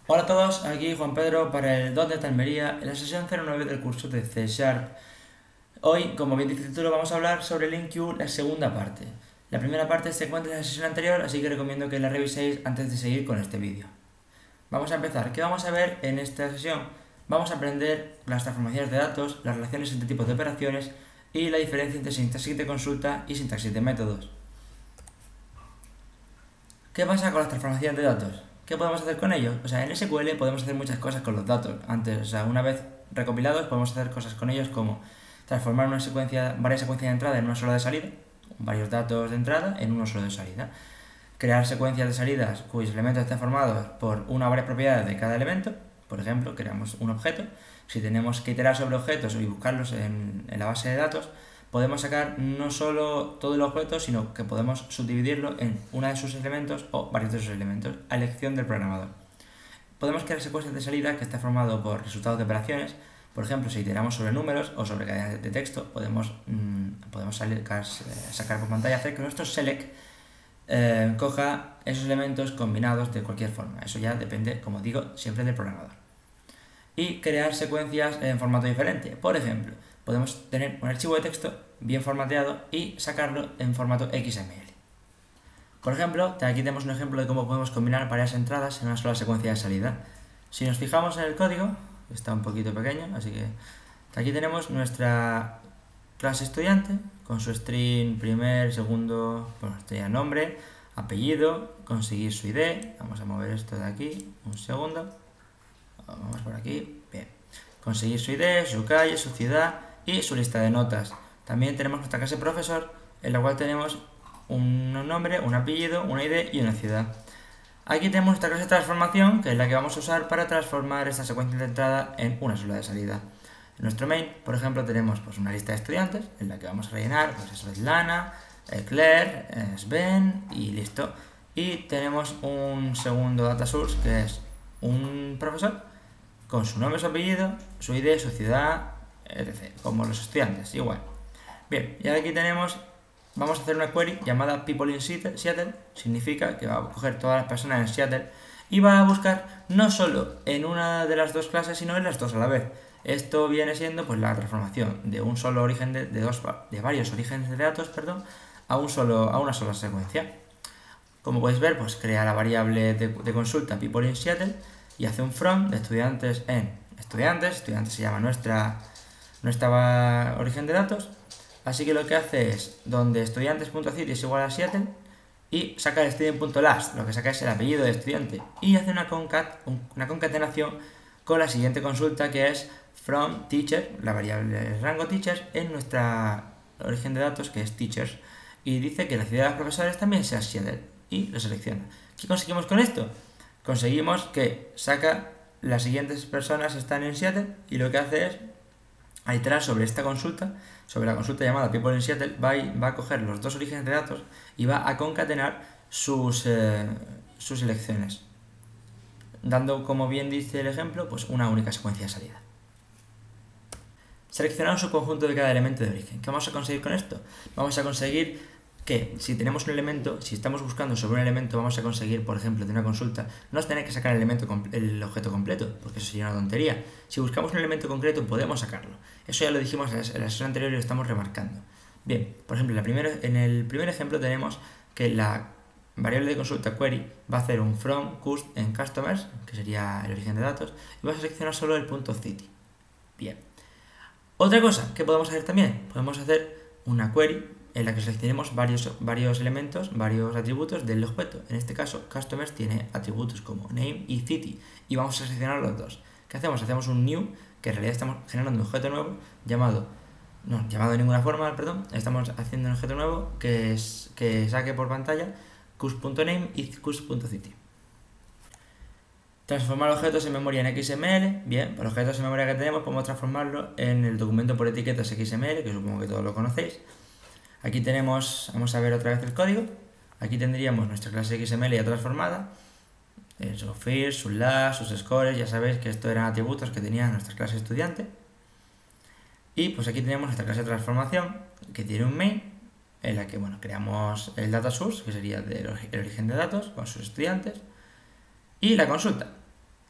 Hola a todos, aquí Juan Pedro para el .NET Almería en la sesión 09 del curso de C Sharp. Hoy, como bien dice el título, vamos a hablar sobre LINQ, la segunda parte. La primera parte se encuentra en la sesión anterior, así que recomiendo que la reviséis antes de seguir con este vídeo. Vamos a empezar. ¿Qué vamos a ver en esta sesión? Vamos a aprender las transformaciones de datos, las relaciones entre tipos de operaciones y la diferencia entre sintaxis de consulta y sintaxis de métodos. ¿Qué pasa con las transformaciones de datos? ¿Qué podemos hacer con ellos? O sea, en SQL podemos hacer muchas cosas con los datos. Antes, o sea, una vez recopilados, podemos hacer cosas con ellos como transformar varias secuencias de entrada en una sola de salida, varios datos de entrada en uno solo de salida. Crear secuencias de salidas cuyos elementos estén formados por una o varias propiedades de cada elemento. Por ejemplo, creamos un objeto. Si tenemos que iterar sobre objetos y buscarlos en la base de datos, podemos sacar no solo todo el objeto, sino que podemos subdividirlo en uno de sus elementos o varios de sus elementos, a elección del programador. Podemos crear secuencias de salida que está formado por resultados de operaciones. Por ejemplo, si iteramos sobre números o sobre cadenas de texto, podemos sacar por pantalla, hacer que nuestro select coja esos elementos combinados de cualquier forma. Eso ya depende, como digo, siempre del programador. Y crear secuencias en formato diferente. Por ejemplo, podemos tener un archivo de texto bien formateado y sacarlo en formato XML. Por ejemplo, aquí tenemos un ejemplo de cómo podemos combinar varias entradas en una sola secuencia de salida. Si nos fijamos en el código, está un poquito pequeño, así que aquí tenemos nuestra clase estudiante con su string primer, segundo, bueno, esto ya nombre, apellido, conseguir su ID. Vamos a mover esto de aquí, un segundo. Vamos por aquí, bien. Conseguir su ID, su calle, su ciudad y su lista de notas. También tenemos nuestra clase profesor, en la cual tenemos un nombre, un apellido, una ID y una ciudad. Aquí tenemos nuestra clase de transformación, que es la que vamos a usar para transformar esta secuencia de entrada en una sola de salida. En nuestro main, por ejemplo, tenemos pues, una lista de estudiantes en la que vamos a rellenar, pues eso es Lana, Claire, Sven y listo. Y tenemos un segundo data source que es un profesor con su nombre, su apellido, su ID, su ciudad, etc. Como los estudiantes, igual. Bien, y aquí vamos a hacer una query llamada People in Seattle, significa que va a coger todas las personas en Seattle y va a buscar no solo en una de las dos clases, sino en las dos a la vez. Esto viene siendo pues la transformación de un solo origen de varios orígenes de datos, a una sola secuencia. Como podéis ver, pues crea la variable de consulta People in Seattle y hace un from de estudiantes en estudiantes se llama nuestra origen de datos. Así que lo que hace es donde estudiantes.city es igual a Seattle y saca el student.last, lo que saca es el apellido de estudiante, y hace una concatenación con la siguiente consulta, que es from teacher, la variable rango teachers, en nuestra origen de datos, que es teachers, y dice que la ciudad de los profesores también sea Seattle, y lo selecciona. ¿Qué conseguimos con esto? Conseguimos que saca las siguientes personas están en Seattle, y lo que hace es a iterar sobre esta consulta, sobre la consulta llamada People in Seattle, va a coger los dos orígenes de datos y va a concatenar sus selecciones, dando, como bien dice el ejemplo, pues una única secuencia de salida. Seleccionamos su conjunto de cada elemento de origen. ¿Qué vamos a conseguir con esto? Vamos a conseguir que si tenemos un elemento, si estamos buscando sobre un elemento, vamos a conseguir, por ejemplo, de una consulta, no tener que sacar el objeto completo, porque eso sería una tontería. Si buscamos un elemento concreto, podemos sacarlo. Eso ya lo dijimos en la sesión anterior y lo estamos remarcando. Bien, por ejemplo, en el primer ejemplo tenemos que la variable de consulta query va a hacer un from cust en customers, que sería el origen de datos, y va a seleccionar solo el punto city. Bien. Otra cosa que podemos hacer también, podemos hacer una query en la que seleccionemos varios elementos, varios atributos del objeto. En este caso, customers tiene atributos como name y city, y vamos a seleccionar los dos. ¿Qué hacemos? Hacemos un new, que en realidad estamos generando un objeto nuevo llamado de ninguna forma, estamos haciendo un objeto nuevo que saque por pantalla cus.name y cus.city. Transformar objetos en memoria en XML. Bien, para los objetos en memoria que tenemos podemos transformarlo en el documento por etiquetas XML, que supongo que todos lo conocéis. Aquí tenemos, vamos a ver otra vez el código. Aquí tendríamos nuestra clase XML ya transformada. Su first, sus last, sus scores, ya sabéis que esto eran atributos que tenía nuestra clase estudiante. Y pues aquí tenemos nuestra clase de transformación, que tiene un main, en la que creamos el data source, que sería el origen de datos, con sus estudiantes, y la consulta.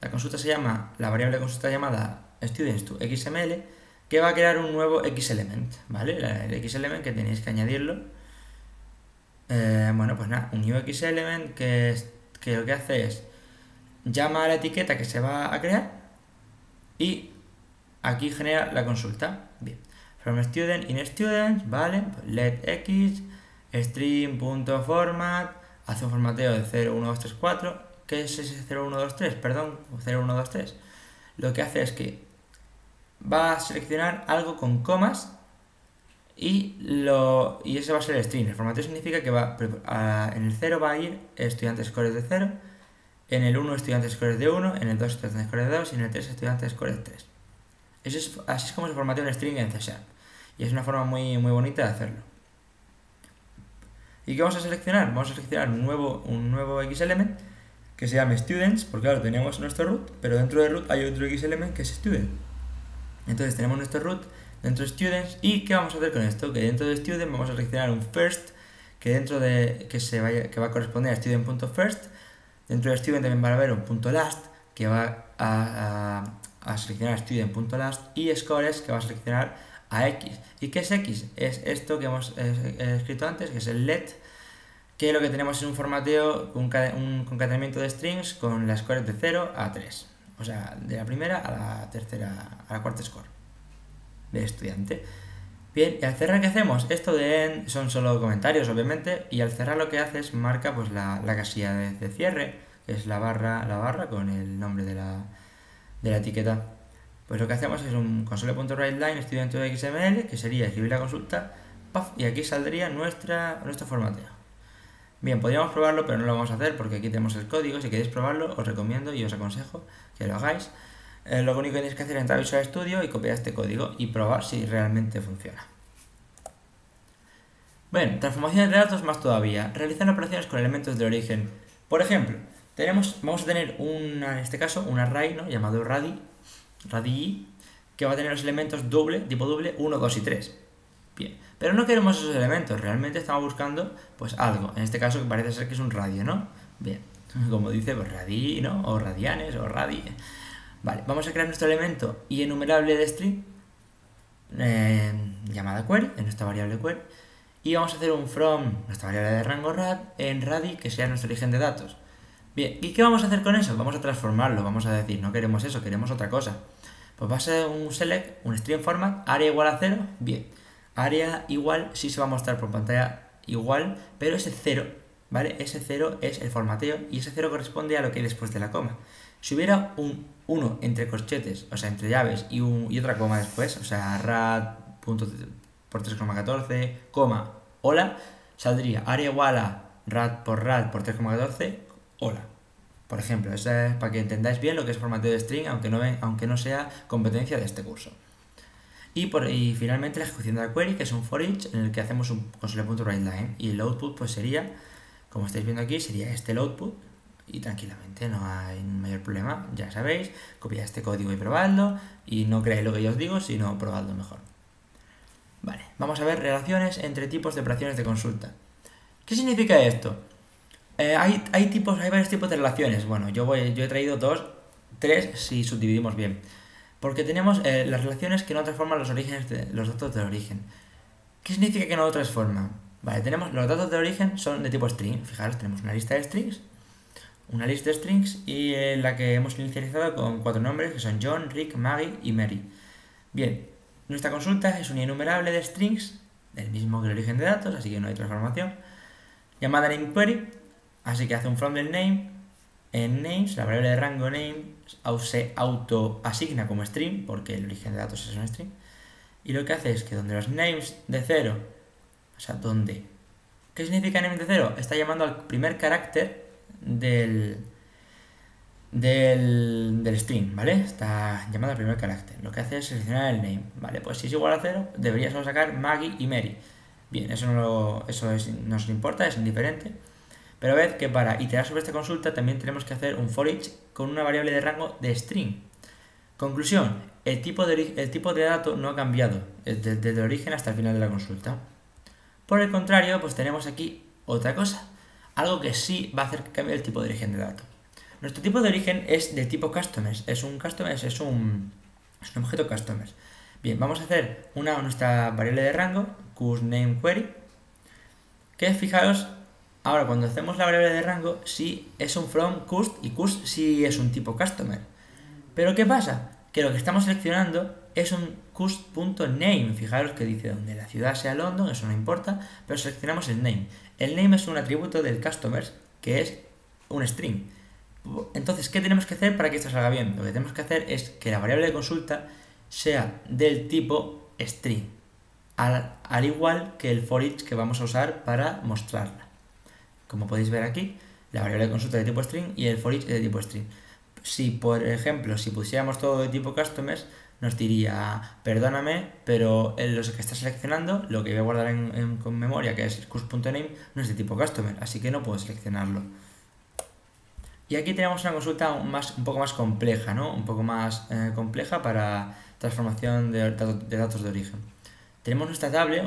la consulta se llama, la variable consulta llamada students to xml, que va a crear un nuevo xelement, ¿vale? El xelement que tenéis que añadirlo. Bueno, pues nada, un new xelement que lo que hace es llama a la etiqueta que se va a crear y aquí genera la consulta. Bien, from student in students, ¿vale? Pues let x string.format, hace un formateo de 0, 1, 2, 3, 4. ¿Qué es ese 0, 1, 2, 3? Perdón, 0, 1, 2, 3. Lo que hace es que va a seleccionar algo con comas y ese va a ser el string. El formateo significa que en el 0 va a ir estudiantes scores de 0, en el 1 estudiantes scores de 1, en el 2 estudiantes scores de 2 y en el 3 estudiantes scores de 3. Así es como se formatea un string en C#. Y es una forma muy, muy bonita de hacerlo. ¿Y qué vamos a seleccionar? Vamos a seleccionar un nuevo xelement que se llame students, porque claro, tenemos nuestro root, pero dentro de root hay otro xelement que es student. Entonces tenemos nuestro root dentro de students. ¿Y qué vamos a hacer con esto? Que dentro de student vamos a seleccionar un first que que va a corresponder a student.first. Dentro de student también va a haber un .last que va a seleccionar student.last y scores que va a seleccionar a x. ¿Y qué es x? Es esto que hemos escrito antes, que es el let, que lo que tenemos es un formateo, un concatenamiento de strings con las scores de 0 a 3. O sea, de la primera a la tercera, a la cuarta score del estudiante. Bien, y al cerrar, ¿qué hacemos? Esto de end son solo comentarios, obviamente, y al cerrar lo que hace es marca pues la casilla de cierre, que es la barra con el nombre de la etiqueta. Pues lo que hacemos es un console.writeLine student.xml, que sería escribir la consulta, ¡paf! Y aquí saldría nuestro formateo. Bien, podríamos probarlo, pero no lo vamos a hacer porque aquí tenemos el código. Si queréis probarlo, os recomiendo y os aconsejo que lo hagáis. Lo único que tenéis que hacer es entrar a Visual Studio y copiar este código y probar si realmente funciona. Bueno, transformaciones de datos más todavía. Realizar operaciones con elementos de origen. Por ejemplo, vamos a tener en este caso un array, ¿no?, llamado radii, que va a tener los elementos tipo doble, 1, 2 y 3. Bien, pero no queremos esos elementos, realmente estamos buscando pues algo, en este caso que parece ser que es un radio, ¿no? Bien, como dice, pues radii, ¿no? O radianes, o radii. Vale, vamos a crear nuestro elemento y enumerable de string llamada query, en nuestra variable query, y vamos a hacer un from, nuestra variable de rango rad, en radii, que sea nuestro origen de datos. Bien, ¿y qué vamos a hacer con eso? Vamos a transformarlo, vamos a decir, no queremos eso, queremos otra cosa. Pues va a ser un select, un string format, área igual a 0, bien. Área igual, sí se va a mostrar por pantalla igual, pero ese 0, ¿vale? Ese 0 es el formateo y ese 0 corresponde a lo que hay después de la coma. Si hubiera un 1 entre corchetes, o sea, entre llaves y otra coma después, o sea, rad punto por 3,14, coma, hola, saldría área igual a rad por 3,14, hola. Por ejemplo, eso es para que entendáis bien lo que es formateo de string, aunque no sea competencia de este curso. Y finalmente la ejecución de la query, que es un for each en el que hacemos un console.writeLine, y el output pues sería, como estáis viendo aquí, sería el output, y tranquilamente, no hay mayor problema, ya sabéis, copiad este código y probadlo, y no creáis lo que yo os digo, sino probadlo mejor. Vale, vamos a ver relaciones entre tipos de operaciones de consulta. ¿Qué significa esto? Hay varios tipos de relaciones. Bueno, yo he traído 3 si subdividimos bien. Porque tenemos las relaciones que no transforman los datos del origen. ¿Qué significa que no lo transforman? Vale, tenemos los datos de origen son de tipo string. Fijaros, tenemos una lista de strings, y la que hemos inicializado con 4 nombres que son John, Rick, Maggie y Mary. Bien, nuestra consulta es un enumerable de strings, del mismo que el origen de datos, así que no hay transformación, llamada nameQuery, así que hace un from del name. En names, la variable de rango name se autoasigna como string, porque el origen de datos es un string. Y lo que hace es que donde los names de 0, o sea, ¿qué significa name de 0? Está llamando al primer carácter del string, ¿vale? Está llamando al primer carácter. Lo que hace es seleccionar el name, ¿vale? Pues si es igual a 0, debería solo sacar Maggie y Mary. Bien, eso no nos importa, es indiferente. Pero ved que para iterar sobre esta consulta también tenemos que hacer un for each con una variable de rango de string. Conclusión, el tipo de dato no ha cambiado desde el origen hasta el final de la consulta. Por el contrario, pues tenemos aquí otra cosa, algo que sí va a hacer que cambie el tipo de origen de dato. Nuestro tipo de origen es de tipo customers, es un objeto customers. Bien, vamos a hacer nuestra variable de rango, cusNameQuery, que fijaos, ahora cuando hacemos la variable de rango, sí es un from cust y cust sí es un tipo customer. Pero ¿qué pasa? Que lo que estamos seleccionando es un cust.name, fijaros que dice donde la ciudad sea London, eso no importa, pero seleccionamos el name. El name es un atributo del customers que es un string. Entonces, ¿qué tenemos que hacer para que esto salga bien? Lo que tenemos que hacer es que la variable de consulta sea del tipo string, al igual que el for each que vamos a usar para mostrarla. Como podéis ver aquí, la variable de consulta es de tipo string y el for each es de tipo string. Si, por ejemplo, si pusiéramos todo de tipo customers, nos diría, perdóname, pero en los que está seleccionando, lo que voy a guardar con memoria, que es cust.name, no es de tipo customer, así que no puedo seleccionarlo. Y aquí tenemos una consulta un poco más compleja, ¿no? Un poco más compleja para transformación de datos de origen. Tenemos nuestra table,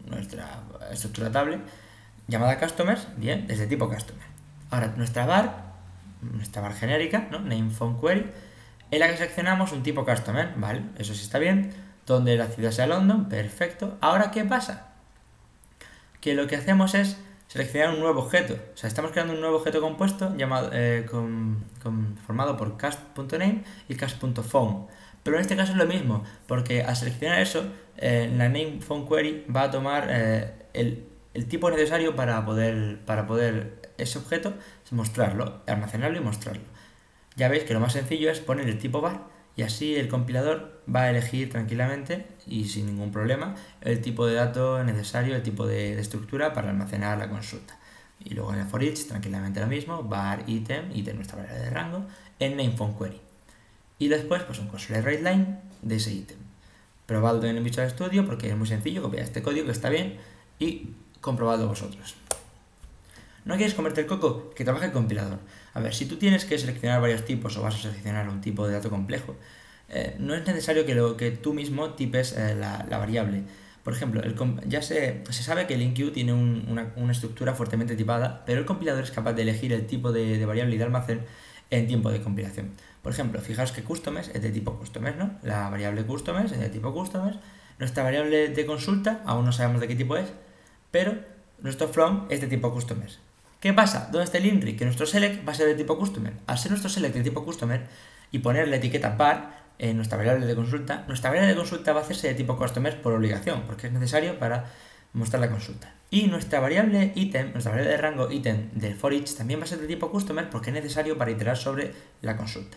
nuestra estructura table, llamada customers, bien, desde tipo customer. Ahora, nuestra bar genérica, ¿no? Name phone query, en la que seleccionamos un tipo customer, ¿vale? Eso sí está bien. Donde la ciudad sea London, perfecto. Ahora, ¿qué pasa? Que lo que hacemos es seleccionar un nuevo objeto. O sea, estamos creando un nuevo objeto compuesto llamado, formado por cast.name y cast.phone. Pero en este caso es lo mismo, porque al seleccionar eso, la name phone query va a tomar el tipo necesario para poder ese objeto mostrarlo, almacenarlo y mostrarlo. Ya veis que lo más sencillo es poner el tipo var y así el compilador va a elegir tranquilamente y sin ningún problema el tipo de dato necesario, el tipo de estructura para almacenar la consulta. Y luego en el for each tranquilamente lo mismo, var item nuestra variable de rango, en name phone query. Y después pues un console write line de ese ítem. Probadlo en el Visual Studio porque es muy sencillo, copiar este código que está bien y comprobadlo vosotros. ¿No quieres comerte el coco? Que trabaje el compilador. A ver, si tú tienes que seleccionar varios tipos o vas a seleccionar un tipo de dato complejo, no es necesario que tú mismo tipes la variable. Por ejemplo, ya se sabe que el enqueue tiene una estructura fuertemente tipada, pero el compilador es capaz de elegir el tipo de variable y de almacén en tiempo de compilación. Por ejemplo, fijaos que customers es de tipo customers, ¿no? La variable customers es de tipo customers. Nuestra variable de consulta, aún no sabemos de qué tipo es, pero nuestro from es de tipo customers. ¿Qué pasa? ¿Dónde está el INRI? Que nuestro select va a ser de tipo customer. Al ser nuestro select de tipo customer y poner la etiqueta var en nuestra variable de consulta, nuestra variable de consulta va a hacerse de tipo customer por obligación, porque es necesario para mostrar la consulta. Y nuestra variable item, nuestra variable de rango item del for each también va a ser de tipo customer porque es necesario para iterar sobre la consulta.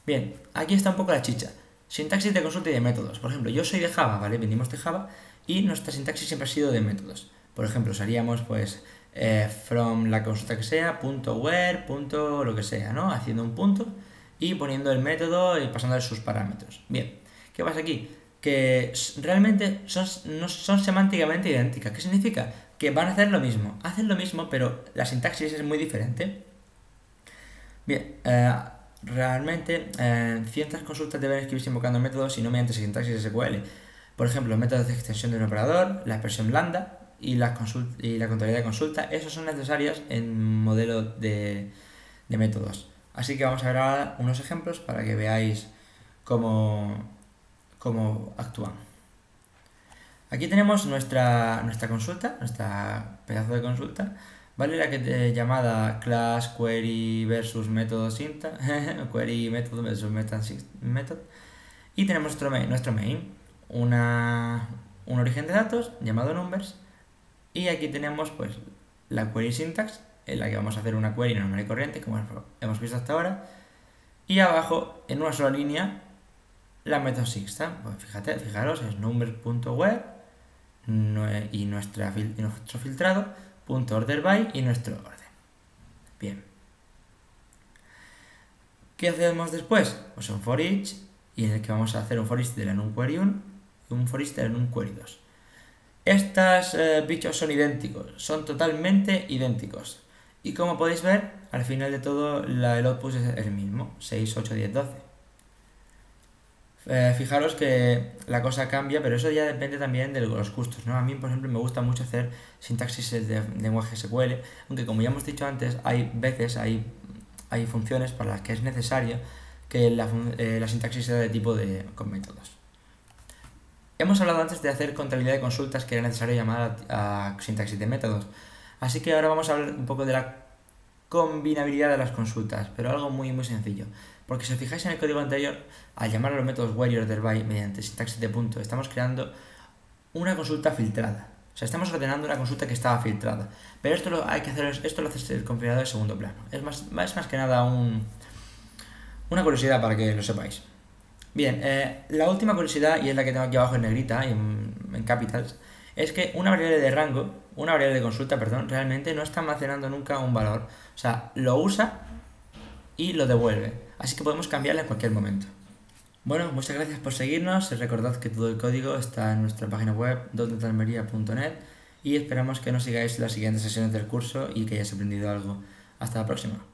Bien, aquí está un poco la chicha. Sintaxis de consulta y de métodos. Por ejemplo, yo soy de Java, ¿vale? Venimos de Java y nuestra sintaxis siempre ha sido de métodos. Por ejemplo, usaríamos pues from la consulta que sea, punto where, punto lo que sea, ¿no? Haciendo un punto y poniendo el método y pasándole sus parámetros. Bien, ¿qué pasa aquí? Que realmente no son semánticamente idénticas. ¿Qué significa? Que van a hacer lo mismo. Hacen lo mismo, pero la sintaxis es muy diferente. Bien, realmente ciertas consultas deben escribirse invocando métodos y no mediante sintaxis SQL. Por ejemplo, métodos de extensión de un operador, la expresión lambda y la contabilidad de consulta, esos son necesarios en modelo de métodos. Así que vamos a ver ahora unos ejemplos para que veáis cómo actúan. Aquí tenemos nuestra consulta, nuestra pedazo de consulta, ¿vale? La que llamada class query versus método syntax, query método versus method. Y tenemos nuestro main, un origen de datos llamado numbers. Y aquí tenemos pues la query syntax, en la que vamos a hacer una query normal y corriente, como hemos visto hasta ahora. Y abajo, en una sola línea, la método syntax. Pues fijaros, es numbers.where y nuestro filtrado, .orderBy y nuestro orden. Bien. ¿Qué hacemos después? Pues un for each, y en el que vamos a hacer un for each de la numQuery 1 y un for each de la numQuery 2. Estos bichos son idénticos, son totalmente idénticos. Y como podéis ver, al final de todo el output es el mismo, 6, 8, 10, 12. Fijaros que la cosa cambia, pero eso ya depende también de los gustos, ¿no? A mí, por ejemplo, me gusta mucho hacer sintaxis de lenguaje SQL, aunque como ya hemos dicho antes, hay funciones para las que es necesario que la sintaxis sea de tipo con métodos. Hemos hablado antes de hacer contabilidad de consultas que era necesario llamar a sintaxis de métodos, así que ahora vamos a hablar un poco de la combinabilidad de las consultas, pero algo muy sencillo. Porque si os fijáis en el código anterior, al llamar a los métodos where y order by mediante sintaxis de punto, estamos creando una consulta filtrada. O sea, estamos ordenando una consulta que estaba filtrada. Pero esto lo hace el configurador de segundo plano. Es más que nada una curiosidad para que lo sepáis. Bien, la última curiosidad, y es la que tengo aquí abajo en negrita, en capitals, es que una variable de rango, una variable de consulta, perdón, realmente no está almacenando nunca un valor. O sea, lo usa y lo devuelve. Así que podemos cambiarla en cualquier momento. Bueno, muchas gracias por seguirnos. Recordad que todo el código está en nuestra página web .netalmería.net y esperamos que nos sigáis en las siguientes sesiones del curso y que hayáis aprendido algo. Hasta la próxima.